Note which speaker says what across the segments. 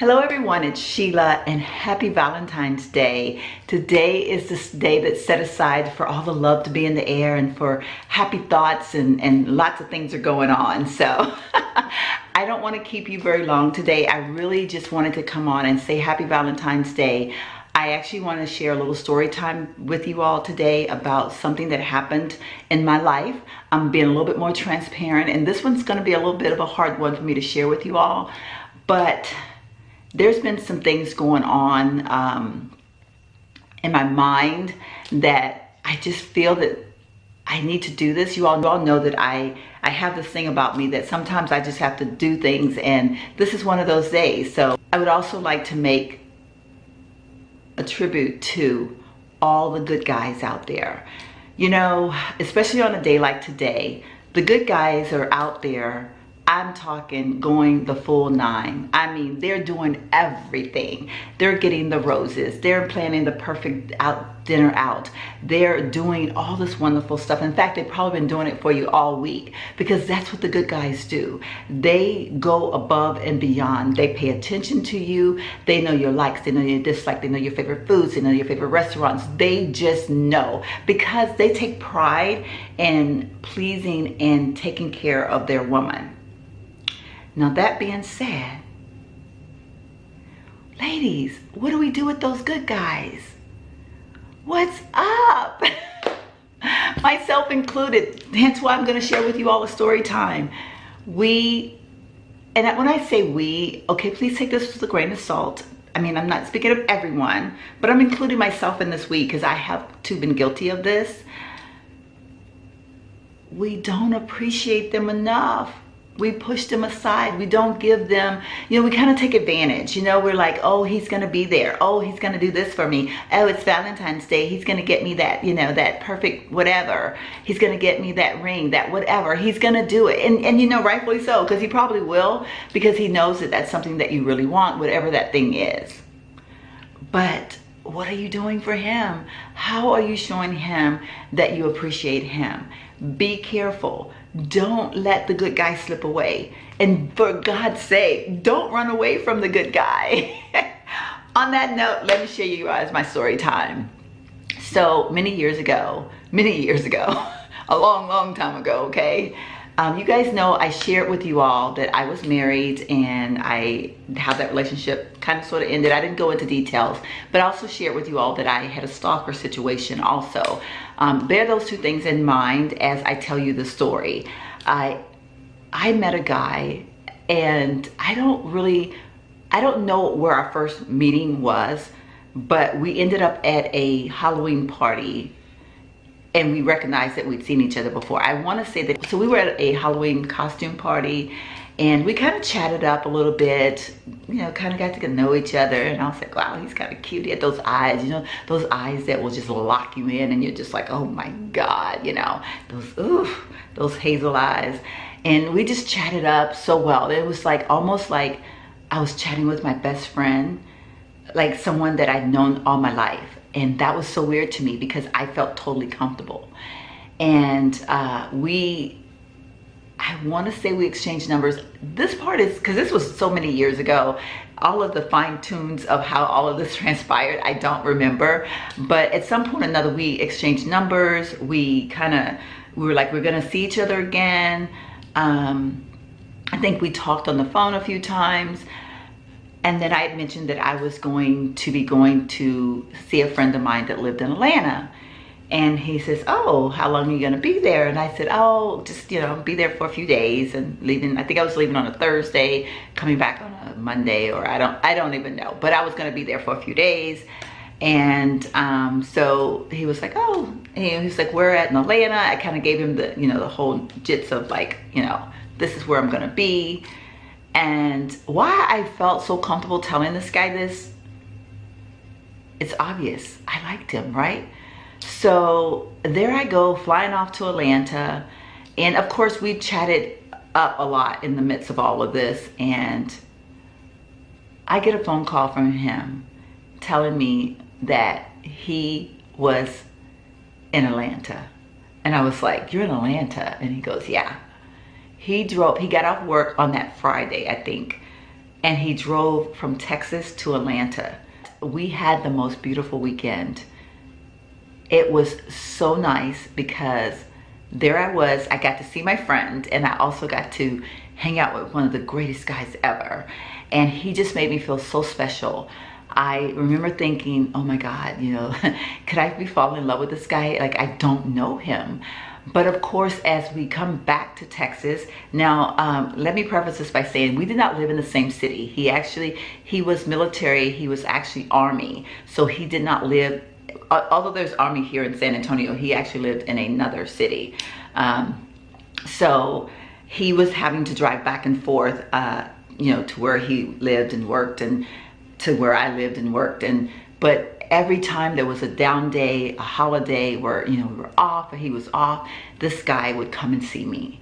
Speaker 1: Hello everyone, it's Sheila and happy Valentine's Day. Today is this day that's set aside for all the love to be in the air and for happy thoughts and lots of things are going on. So I don't want to keep you very long today. I really just wanted to come on and say happy Valentine's Day. I actually want to share a little story time with you all today about something that happened in my life. I'm being a little bit more transparent, and this one's going to be a little bit of a hard one for me to share with you all, but there's been some things going on in my mind that I just feel that I need to do this. You all know that I have this thing about me that sometimes I just have to do things, and this is one of those days. So I would also like to make a tribute to all the good guys out there. You know, especially on a day like today, the good guys are out there. I'm talking going the full nine. I mean, they're doing everything. They're getting the roses. They're planning the perfect dinner out. They're doing all this wonderful stuff. In fact, they've probably been doing it for you all week because that's what the good guys do. They go above and beyond. They pay attention to you. They know your likes. They know your dislikes. They know your favorite foods. They know your favorite restaurants. They just know because they take pride in pleasing and taking care of their woman. Now, that being said, ladies, what do we do with those good guys? What's up? Myself included. Hence why I'm going to share with you all a story time. When I say we, okay, please take this with a grain of salt. I mean, I'm not speaking of everyone, but I'm including myself in this we because I have too been guilty of this. We don't appreciate them enough. We push them aside. We don't give them, we kind of take advantage. We're like, oh, he's going to be there. Oh, he's going to do this for me. Oh, it's Valentine's Day. He's going to get me that, that perfect whatever. He's going to get me that ring, that whatever. He's going to do it. And rightfully so, because he probably will, because he knows that that's something that you really want, whatever that thing is. But what are you doing for him? How are you showing him that you appreciate him? Be careful. Don't let the good guy slip away. And for God's sake, don't run away from the good guy. On that note, let me share you guys my story time. So many years ago, a long time ago, okay? You guys know I shared with you all that I was married and how that relationship kind of sort of ended. I didn't go into details, but I also shared with you all that I had a stalker situation also. Bear those two things in mind as I tell you the story. I met a guy, and I don't know where our first meeting was, but we ended up at a Halloween party. And we recognized that we'd seen each other before. I want to say that, so we were at a Halloween costume party and we kind of chatted up a little bit, kind of got to know each other. And I was like, wow, he's kind of cute. He had those eyes, those eyes that will just lock you in and you're just like, oh my God, those hazel eyes. And we just chatted up so well. It was like, almost like I was chatting with my best friend, like someone that I'd known all my life. And that was so weird to me because I felt totally comfortable. And I want to say we exchanged numbers. This part is, because this was so many years ago, all of the fine tunes of how all of this transpired, I don't remember. But at some point or another, we exchanged numbers. We were like, we're going to see each other again. I think we talked on the phone a few times. And then I had mentioned that I was going to see a friend of mine that lived in Atlanta. And he says, oh, how long are you going to be there? And I said, oh, just, be there for a few days and leaving. I think I was leaving on a Thursday, coming back on a Monday, or I don't even know. But I was going to be there for a few days. And so he was like, oh, he's like, we're at in Atlanta. I kind of gave him the, the whole jits of like, this is where I'm going to be. And why I felt so comfortable telling this guy this, it's obvious. I liked him, right? So there I go, flying off to Atlanta. And of course, we chatted up a lot in the midst of all of this. And I get a phone call from him telling me that he was in Atlanta. And I was like, you're in Atlanta? And he goes, yeah. He got off work on that Friday, I think. and he drove from Texas to Atlanta. We had the most beautiful weekend. It was so nice because there I got to see my friend, and I also got to hang out with one of the greatest guys ever. And he just made me feel so special. I remember thinking, oh my God, you know, could I be falling in love with this guy? Like, I don't know him. But of course, as we come back to Texas, now let me preface this by saying we did not live in the same city. He was military, he was actually Army. So he did not live, although there's Army here in San Antonio, he actually lived in another city. So he was having to drive back and forth, you know, to where he lived and worked, and to where I lived and worked. But every time there was a down day, a holiday where, you know, we were off or he was off, this guy would come and see me.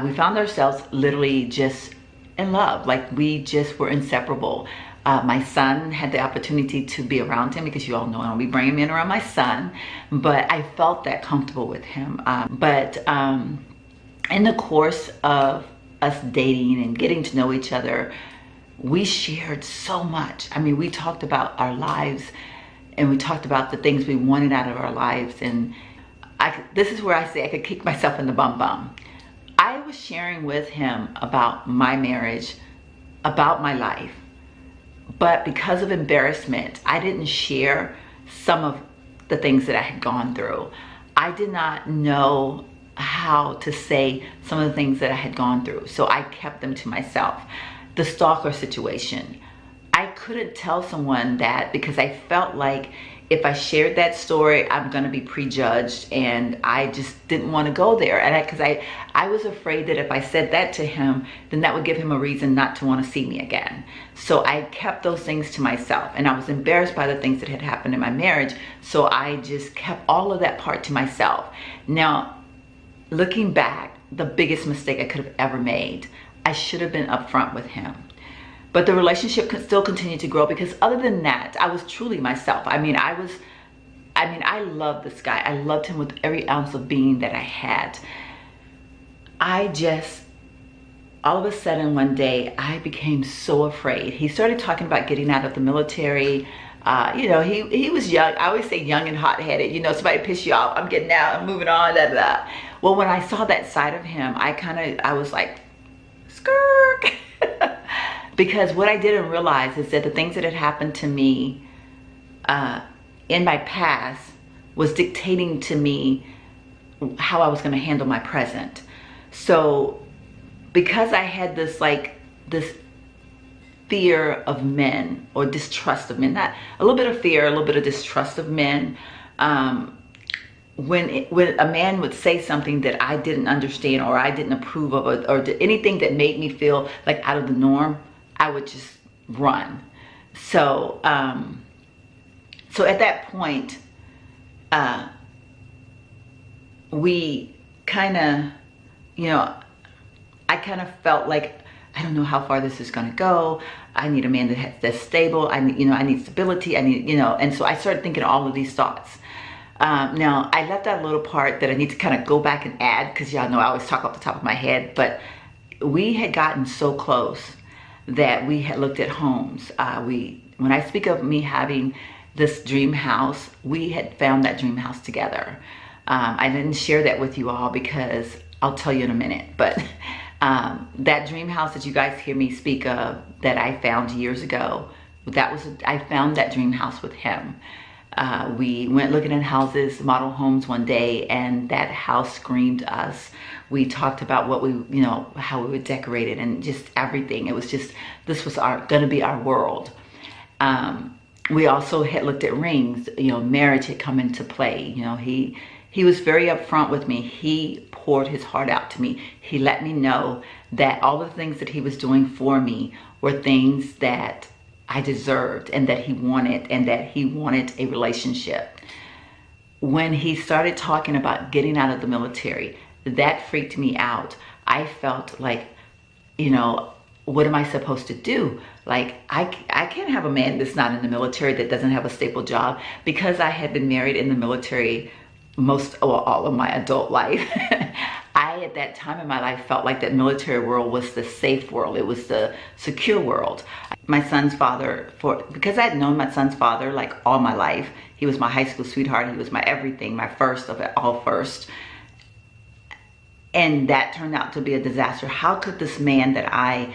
Speaker 1: We found ourselves literally just in love. Like, we just were inseparable. My son had the opportunity to be around him, because you all know I don't be bringing men around my son, but I felt that comfortable with him. But in the course of us dating and getting to know each other, we shared so much. I mean, we talked about our lives, and we talked about the things we wanted out of our lives. And this is where I say I could kick myself in the bum. I was sharing with him about my marriage, about my life. But because of embarrassment, I didn't share some of the things that I had gone through. I did not know how to say some of the things that I had gone through. So I kept them to myself. The stalker situation, I couldn't tell someone that, because I felt like if I shared that story, I'm gonna be prejudged, and I just didn't want to go there. And because I was afraid that if I said that to him, then that would give him a reason not to want to see me again. So I kept those things to myself, and I was embarrassed by the things that had happened in my marriage. So I just kept all of that part to myself. Now, looking back, the biggest mistake I could have ever made, I should have been upfront with him. But the relationship could still continue to grow, because other than that, I was truly myself. I mean, I loved this guy. I loved him with every ounce of being that I had. I just, all of a sudden one day, I became so afraid. He started talking about getting out of the military. You know, he was young. I always say young and hot-headed. You know, somebody piss you off, I'm getting out, I'm moving on, da, da, da. Well, when I saw that side of him, I was like, skirt. Because what I didn't realize is that the things that had happened to me in my past was dictating to me how I was going to handle my present. So because I had this fear of men, or distrust of men, not a little bit of fear, a little bit of distrust of men, when a man would say something that I didn't understand, or I didn't approve of, or anything that made me feel like out of the norm, I would just run. So, so at that point, we kind of, you know, I kind of felt like, I don't know how far this is going to go. I need a man that's stable. I need stability. I need, you know, and so I started thinking all of these thoughts. Now, I left out a little part that I need to kind of go back and add, because y'all know I always talk off the top of my head, but we had gotten so close that we had looked at homes. When I speak of me having this dream house, we had found that dream house together. I didn't share that with you all because I'll tell you in a minute, but that dream house that you guys hear me speak of that I found years ago, I found that dream house with him. We went looking at houses, model homes one day, and that house screamed us. We talked about what how we would decorate it, and just everything. It was just, this was gonna be our world. We also had looked at rings. You know, marriage had come into play. You know, he was very upfront with me. He poured his heart out to me. He let me know that all the things that he was doing for me were things that I deserved, and that he wanted, and that he wanted a relationship. When he started talking about getting out of the military, that freaked me out. I felt like, you know, what am I supposed to do? Like, I can't have a man that's not in the military, that doesn't have a stable job, because I had been married in the military all of my adult life. I, at that time in my life, felt like that military world was the safe world. It was the secure world. My son's father, because I had known my son's father like all my life. He was my high school sweetheart. He was my everything, my first of it all first. And that turned out to be a disaster. How could this man that I,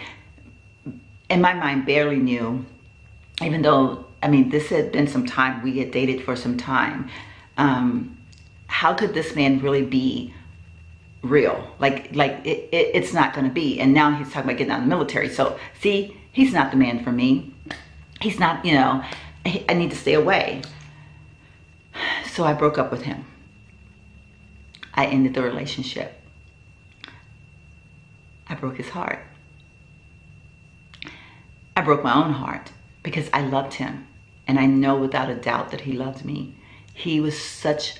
Speaker 1: in my mind, barely knew, even though, I mean, this had been some time, we had dated for some time. How could this man really be real? It's not going to be. And now he's talking about getting out of the military. So see, he's not the man for me. He's not, you know, I need to stay away. So I broke up with him. I ended the relationship. I broke his heart. I broke my own heart because I loved him. And I know without a doubt that he loved me. He was such,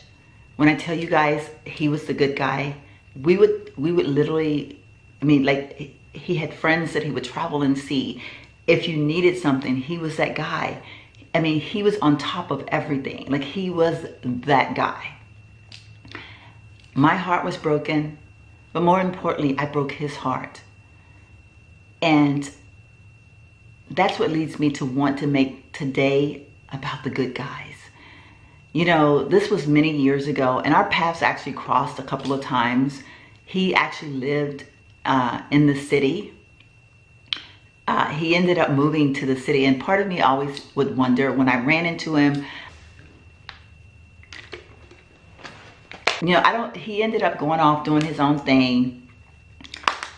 Speaker 1: when I tell you guys, he was the good guy. We would literally, I mean, like, he had friends that he would travel and see. If you needed something, he was that guy. I mean, he was on top of everything. Like, he was that guy. My heart was broken, but more importantly, I broke his heart. And that's what leads me to want to make today about the good guys. You know, this was many years ago, and our paths actually crossed a couple of times. He actually lived in the city. He ended up moving to the city, and part of me always would wonder when I ran into him, you know, he ended up going off doing his own thing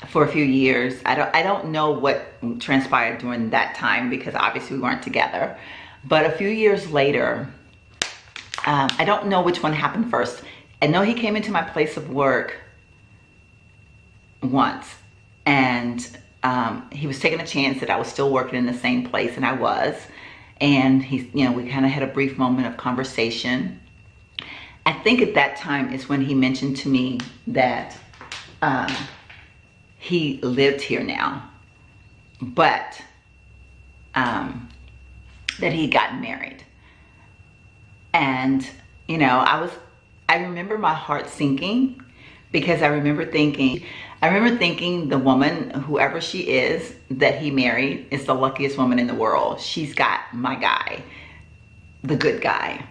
Speaker 1: for a few years. I don't know what transpired during that time because obviously we weren't together. But a few years later, I don't know which one happened first. I know he came into my place of work once, and he was taking a chance that I was still working in the same place, and I was. And he, you know, we kind of had a brief moment of conversation. I think at that time is when he mentioned to me that he lived here now, but that he got married. And, you know, I remember my heart sinking because I remember thinking the woman, whoever she is, that he married is the luckiest woman in the world. She's got my guy, the good guy.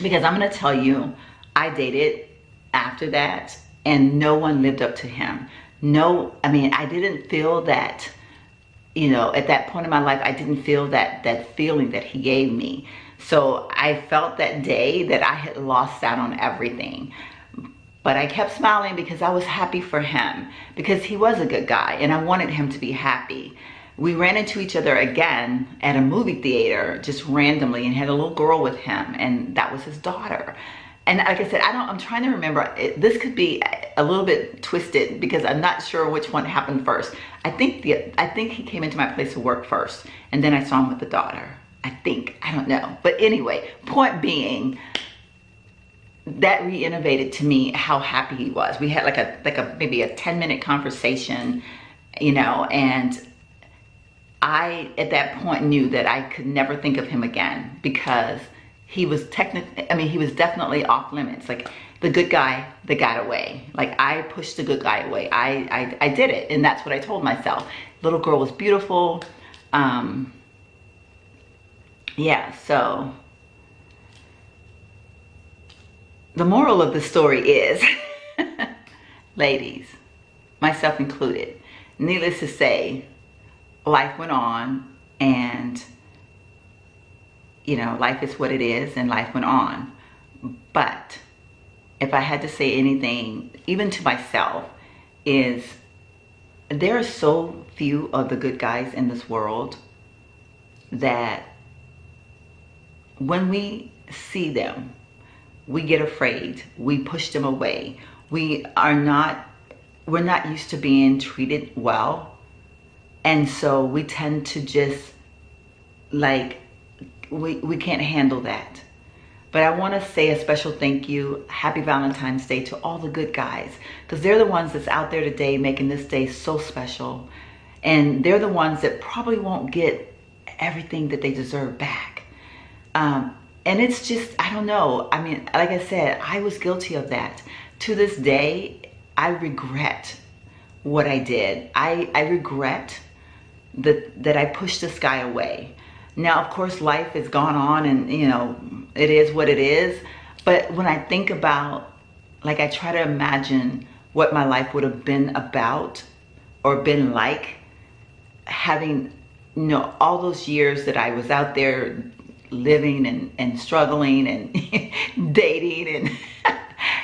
Speaker 1: Because I'm going to tell you, I dated after that and no one lived up to him. No, I mean, I didn't feel that, you know, at that point in my life, I didn't feel that feeling that he gave me. So I felt that day that I had lost out on everything. But I kept smiling because I was happy for him, because he was a good guy and I wanted him to be happy. We ran into each other again at a movie theater just randomly and had a little girl with him, and that was his daughter. And like I said, I'm trying to remember. This could be a little bit twisted because I'm not sure which one happened first. I think he came into my place of work first, and then I saw him with the daughter. I don't know. But anyway, point being, that re-innovated to me how happy he was. We had like a maybe a 10-minute conversation, you know, and I at that point knew that I could never think of him again because he was he was definitely off limits. Like the good guy that got away. Like I pushed the good guy away. I did it, and that's what I told myself. Little girl was beautiful. Yeah, so the moral of the story is, ladies, myself included, needless to say, life went on, and you know, life is what it is, and life went on. But if I had to say anything, even to myself, is there are so few of the good guys in this world that when we see them, we get afraid, we push them away. We're not used to being treated well. And so we tend to just like, we can't handle that. But I want to say a special thank you, Happy Valentine's Day, to all the good guys, because they're the ones that's out there today making this day so special. And they're the ones that probably won't get everything that they deserve back. And it's just, I don't know. I mean, like I said, I was guilty of that. To this day, I regret what I did. I regret that I pushed this guy away. Now, of course, life has gone on and, you know, it is what it is. But when I think about, like, I try to imagine what my life would have been about or been like having, you know, all those years that I was out there living and struggling and dating and,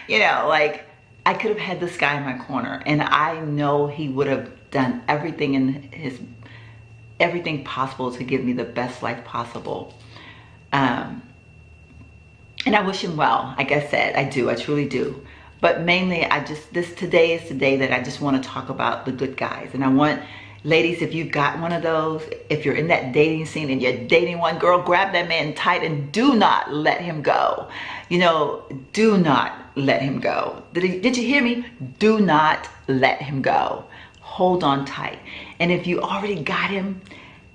Speaker 1: you know, like, I could have had this guy in my corner, and I know he would have done everything possible to give me the best life possible. And I wish him well. Like I said, I do, I truly do. But mainly, today is the day that I just want to talk about the good guys. And I want, ladies, if you've got one of those, if you're in that dating scene and you're dating one, girl, grab that man tight and do not let him go. You know, do not let him go. Did you hear me? Do not let him go. Hold on tight. And if you already got him,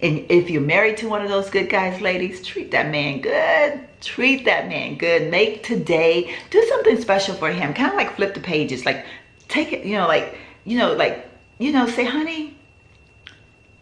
Speaker 1: and if you're married to one of those good guys, ladies, treat that man good. Treat that man good. Make today, do something special for him. Kind of like flip the pages. Like, take it, say, honey,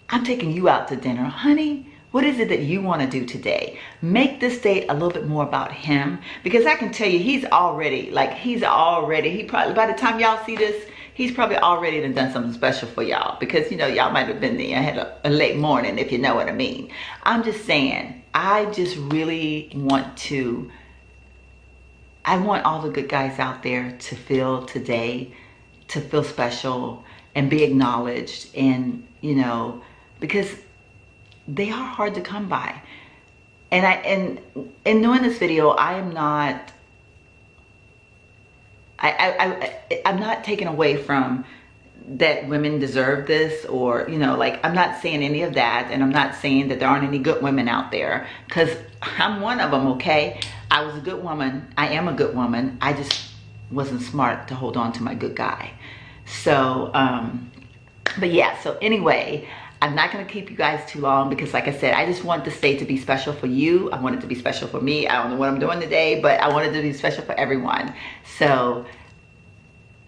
Speaker 1: I'm taking you out to dinner. Honey, what is it that you want to do today? Make this day a little bit more about him. Because I can tell you, he probably, by the time y'all see this, he's probably already done something special for y'all. Because, you know, y'all might have been there and had a late morning, if you know what I mean. I'm just saying, I just really I want all the good guys out there to feel today, to feel special and be acknowledged. And, you know, because they are hard to come by. And in doing this video, I'm not taking away from that women deserve this, or, you know, like, I'm not saying any of that, and I'm not saying that there aren't any good women out there, because I'm one of them, okay? I was a good woman. I am a good woman. I just wasn't smart to hold on to my good guy. So, but yeah, so anyway, I'm not going to keep you guys too long, because like I said, I just want this day to be special for you. I want it to be special for me. I don't know what I'm doing today, but I want it to be special for everyone. So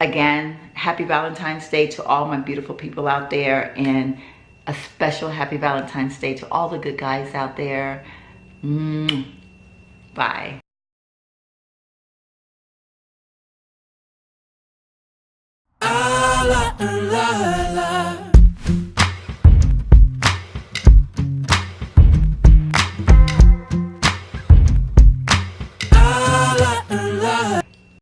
Speaker 1: again, happy Valentine's Day to all my beautiful people out there, and a special happy Valentine's Day to all the good guys out there. Bye. La, la, la.